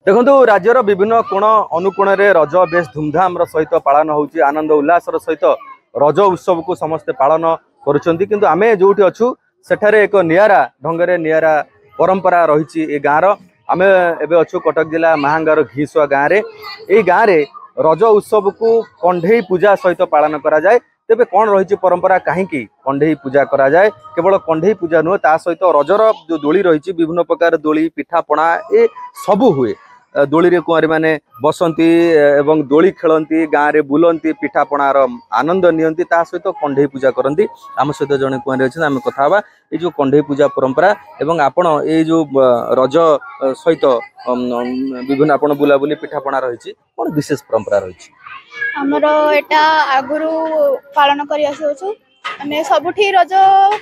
देखो राज्यर विभिन्न कोण अनुकोण में रज बेस धूमधाम सहित पालन होची आनंद उल्लास सहित रज उत्सव को समस्ते पालन करुँच आम जो अच्छु सेठारे एक नियारा ढंगे नियारा परंपरा रही ए गाँव आम एवं अच्छु कटक जिला महांगार घीसुआ गाँव में ये गाँव में रज उत्सव को कंढे पूजा सहित पालन करा जाए। तेबे कौन रही परंपरा कहीं कंढे पूजा करा जाए केवल कंढे पूजा नुहे ता सहित रजर जो दोली रही विभिन्न प्रकार दोली पिठा पणा ए सबू हुए दोली रे कुआरी माने बसंती एवं दोली खेलती गाँव में बुलंती पिठा पणार आनंद नियंती ता सहित कंढे पूजा करती आम सहित जड़े कुआरी अच्छे आम कथा ये जो कंढे पूजा परंपरा एवं आपण ये जो रज सहित विभिन्न आपण बुलाबुली पिठा पणा रही कौन विशेष परंपरा रही हमरो एटा आगुरु पालन करी आसुछु माने सबुठी रज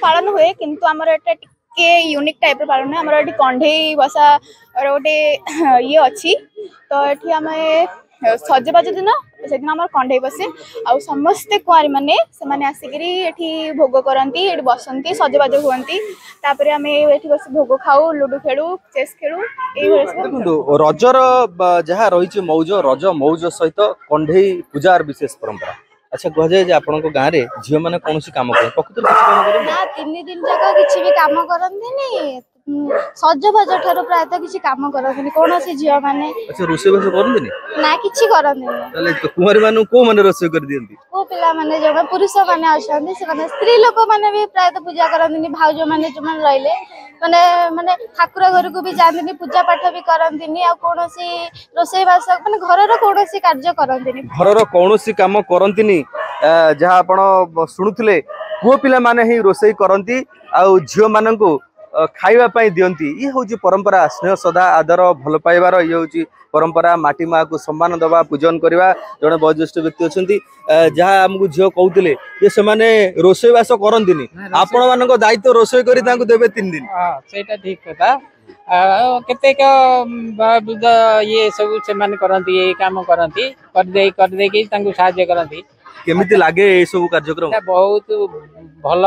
पालन हुए किंतु हमर एटा के यूनिक टाइप रे पालन हमर एटी कंढे बसा और गोटे ये अच्छी तो एठी हमें सजबाज दिन से दिन हमर कंढे बसे आ समस्ते कुआरी माने से माने आसिकरी एठी भोग करंती एठी बसंती सजबाज हुअंती तापरे हमें एठी बस भोग खाऊ लूडो खेलू चेस खेलू ए देखो रजर जहाँ रही मौज रज मौज सहित कंढे पूजार विशेष परंपरा अच्छा कह जाए आपण गाँव में झील मैंने कौन काम कर प्रकृति ना 3 दिन जाक किसी भी काम करती सजबाज ठार प्रायतः किसी काम करती कौन सी झील मैंने अच्छा रोषे बास करती ना कि करती कुमारी मान को मैंने रोषे कर दियंती को पिला माने जो पुरुष माने आछंती से माने स्त्री लोक माने भी प्रायतः पूजा करती भाउज माने जो माने रहिले माने माने ठाकुर घर को भी जाती पूजा पाठ भी करती आ कौन सी रोषे बास माने घर कौन सी कार्य करती घर कौन सी काम करती जहाँ आपण शुणुले पुओ पिला माने ही रोषे करती आ झील मान खाइबा पाई दियंती ये हूँ परंपरा स्नेह सदा आदर भल पाइबार ये हूँ परंपरा माटी माँ को सम्मान दबा पूजन करवा जड़े वयोज्येष्ठ व्यक्ति अच्छा जहाँ आमको झील कहते ये से रोषेबास करती आपण मान दायित्व रोषे कर देवे 3 दिन सेटा ठीक कथा केतेक ये सब से माने करंती ये काम करंती कर दे कि तांको सहाय्य करंती केमिति लागे ये सब कार्यक्रम बहुत भल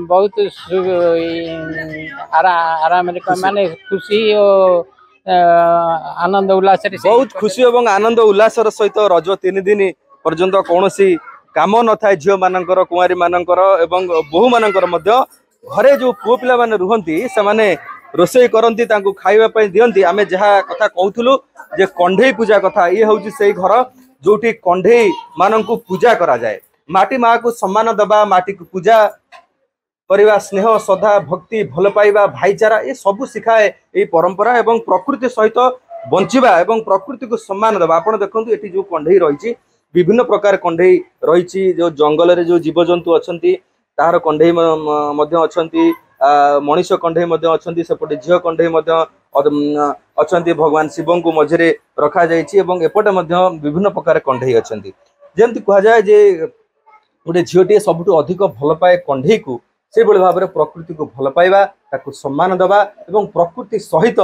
बहुत आराम माने खुशी और आनंद उल्लास बहुत खुशी और आनंद उल्लास सहित रज 3 दिन पर्यंत कौन सी काम न था झील मानकर कुआरी मानकर एवं बहु मानकर मध्य घरे जो पुओ पिला माने रुहंती से माने रोषे करंती तांको खाइबा पई दियंती आमे जहा कथा कहथुलु जे कंढे पूजा कथा ये होउची सेही घर जोटी कंढे माननकु पूजा करा जाए माटी माँ को सम्मान दबा माटी को पूजा करवा स्नेह श्रद्धा भक्ति भल पाइबा भाईचारा ये सब शिखाए ये परंपरा एवं प्रकृति सहित बंचिबा एवं प्रकृति को सम्मान दबा आपण देखंतु एटी जो कंढे रही विभिन्न प्रकार कंढे रही जो जंगल रे जो जीवजंतु अछंती तार कंढे मध्य अछंती मनीष कंढे मध्य अछंती सेपटे झील कंढे मध्य अछंती भगवान शिव को मझे रखा जाइए एवं एपटे मध्य विभिन्न प्रकार कंढे अछंती जेमती कह जाए जे गोटे झीलटे सबुठु अधिक भल पाए कंढे को से भाव में प्रकृति को भल पाइबा ताकू सम्मान दबा एवं प्रकृति सहित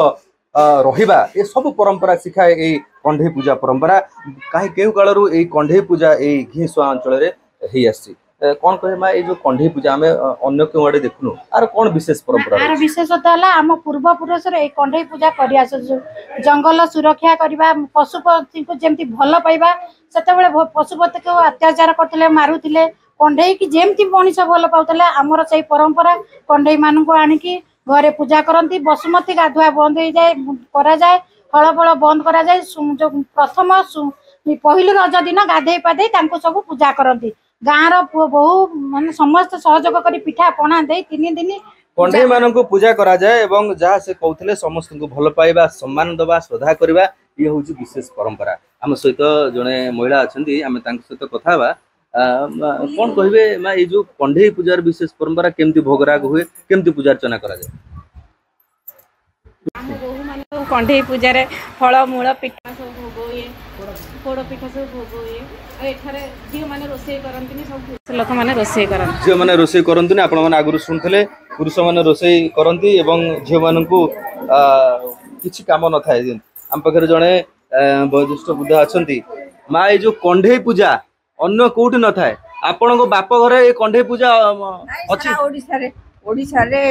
रहिबा ये सब परंपरा शिखाए ये कंढे पूजा परंपरा कहीं केउ कालरू ये कंढे पूजा ये घीसुआ अंचल में आसी कौन कहे माँ ये जो कंढे पूजा आम अन्य क्यों आड़े देखुनु आर कौन विशेष परंपरा आर विशेषता है आम पूर्व पुरुष कंढे पूजा कर जंगल सुरक्षा करवा पशुपति को जमी भल पाइबा से पशुपति को अत्याचार करते मारुले कंढे की जमी मनीष भल पाऊले आमर से परंपरा कंढे मान को आणिकी घरे पूजा करती बसुमती गाधुआ बंद हो जाए हल फल बंद करा जाए जो प्रथम पहलू रज दिन गाधे पाधे सब पूजा करती गाँव बहु मान समस्त सहयोग कर पिठा पणा दे 3 दिन कंढे मान को पूजा करा जाए एवं जहाँ से कहते समस्त को भल पाइबा सम्मान दबा श्रद्धा करवा ये हूँ विशेष परंपरा आम सहित जड़े महिला अच्छा आम सहित कथा कौन कहे माँ ये जो कंढे पूजार विशेष परंपरा केमती भोगराग हुए केमती पूजा अर्चना करा जाए कंढे पूजा फल मूल पिठा सब भोग हुए पोड़ पिठा सब भोग हुए झील मैंने रोषे करती सब लोक मैंने रोषे करती झील मैंने रोषे करती आपण मैंने आगुरी शुणुले पुरुष मैंने रोषे करती झील मान किसी काम न था आम पाखे जड़े वयोज्येष्ठ बुद्ध अच्छा माँ ये जो कंढे पूजा अन्य कौटी न था आपण बाप घर ये कंढे पूजा अच्छी ओडिशा रे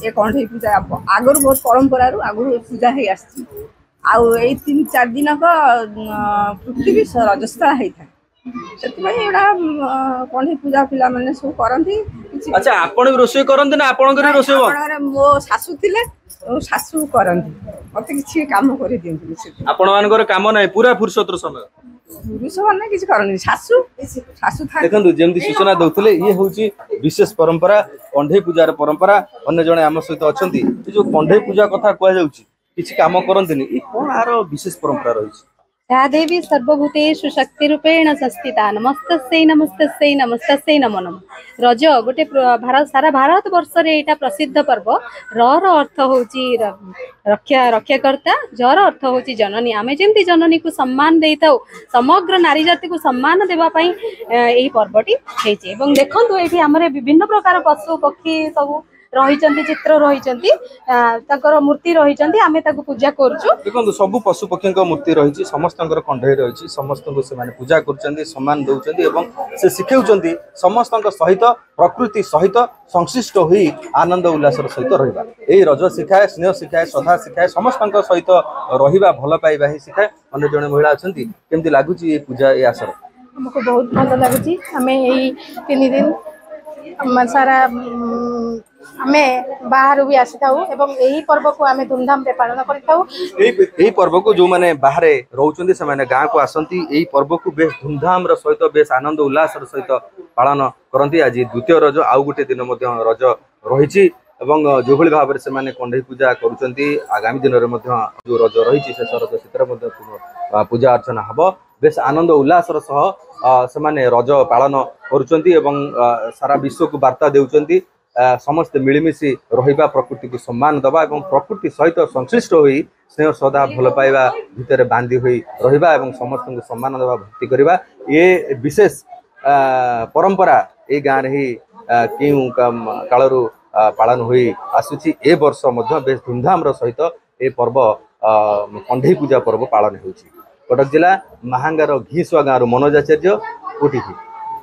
ए कंढे पूजा आगुरी बहुत परंपरा आगुरी पूजा है आउ ए 3-4 दिन को पृथ्वी रजस्था होता है से कढ़ई पूजा पिला माने सब करती। अच्छा आपण भी रोषे करते ना आपण रोषे मो शाशु थे शाशु करती मत कि कम कर दिखती आपण मान काम ना पूरा फुर्सतर समय पुरुष मैंने किसी करनी शाशु शाशु था देखो जमी सूचना दौले ये हूँ विशेष परंपरा कंढई पूजार परंपरा अन्य जड़े आम सहित अच्छा जो कंढई पूजा कथा कहु किसी कम करते कौन आर विशेष परंपरा रही या देवी सर्वभूतेषु शक्ति रूपेण संस्थिता नमस्तस्यै नमस्तस्यै नमस्तस्यै नमो नमः। रज गोटे भारत सारा भारत वर्ष रे एटा प्रसिद्ध पर्व। र अर्थ होची रक्षा रक्षाकर्ता जर अर्थ होची जननी आमे जेमती जननी को सम्मान देइताउ समग्र नारी जाति को सम्मान देबा पई एही पर्वटी हेचे। एवं देखंतु एठी हमरे विभिन्न प्रकार पशु पक्षी सब रही चित्र रही मूर्ति रही आमे ताको पूजा करछु। देखो सब पशु पक्षी मूर्ति रही समस्त कंढई रही समस्त से पूजा कर सम्मान दौरान एवं से शिखौंट समस्त सहित प्रकृति सहित संश्लिष्ट हुई आनंद उल्लास सहित रहा यही रज शिखाए स्नेह शिखाए श्रद्धा शिखाए समस्त सहित रहा भल पाइबा ही शिखाए। अन्य जड़े महिला अच्छा केमती लगुच ये पूजा ये आसर हमको बहुत भल लगुच आम यही 3 दिन सारा आमे बाहर भी आसी था एवं यही पर्व को आमे धूमधाम रे पालन करता पर्व को जो माने बाहर रोचंदी से माने गाँ को आसंती यही पर्व को बेस धूमधाम सहित बेस आनंद उल्लास सहित पालन करती। आज द्वितीय रज आउ गोटे दिन रज रही जो भाई भाव से कंढई पूजा करुँच आगामी दिन में जो रज रही शेष रज से पूजा अर्चना हम बेस आनंद उल्लास से रज पालन करुँच सारा विश्व को वार्ता देउचंती समस्त मिलमिशी रहा प्रकृति को सम्मान दबा और प्रकृति सहित संश्लिष्ट हुई स्नेह श्रद्धा भल पाइबा भितर बांधी हुई रहा और समस्त को सम्मान दबा भक्ति करवा ये विशेष परंपरा ये गाँव ही क्यों कालू पालन हुई आसुची ए वर्ष बेस धूमधाम सहित ए पर्व कंढई पूजा पर्व पालन होउची। कटक जिला महांगार घीसुआ गाँव मनोज आचार्य ओटीवी।